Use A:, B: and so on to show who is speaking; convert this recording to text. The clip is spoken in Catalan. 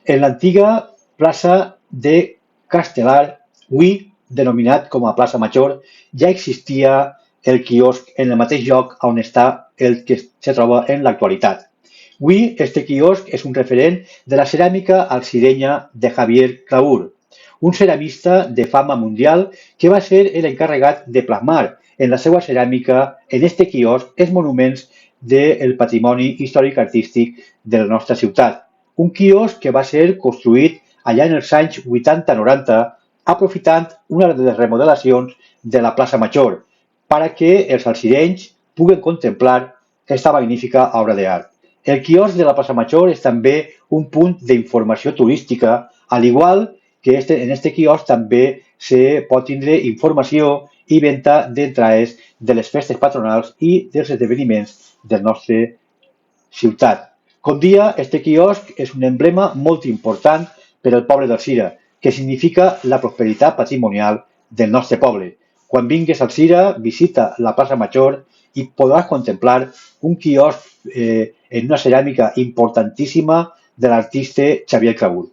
A: En l'antiga plaça de Castelar, avui denominat com a plaça Major, ja existia el quiosc en el mateix lloc on està el que se troba en l'actualitat. Avui, este quiosc és un referent de la ceràmica alzirenya de Javier Claur, un ceramista de fama mundial que va ser l'encarregat de plasmar en la seva ceràmica en este quiosc els monuments del patrimoni històric artístic de la nostra ciutat. Un quiosc que va ser construït allà en els anys 80-90 aprofitant una de les remodelacions de la plaça Major perquè els alzirenys puguen contemplar aquesta magnífica obra d'art. El quiosc de la plaça Major és també un punt d'informació turística, al igual que en este quiosc també se pot tindre informació i venda d'entrades de les festes patronals i dels esdeveniments del nostre ciutat. Com dia, este quiosc és un emblema molt important per al poble d'Alzira, que significa la prosperitat patrimonial del nostre poble. Quan vingues a Alzira, visita la plaça Major i podràs contemplar un quiosc en una ceràmica importantíssima de l'artista Xavier Claur.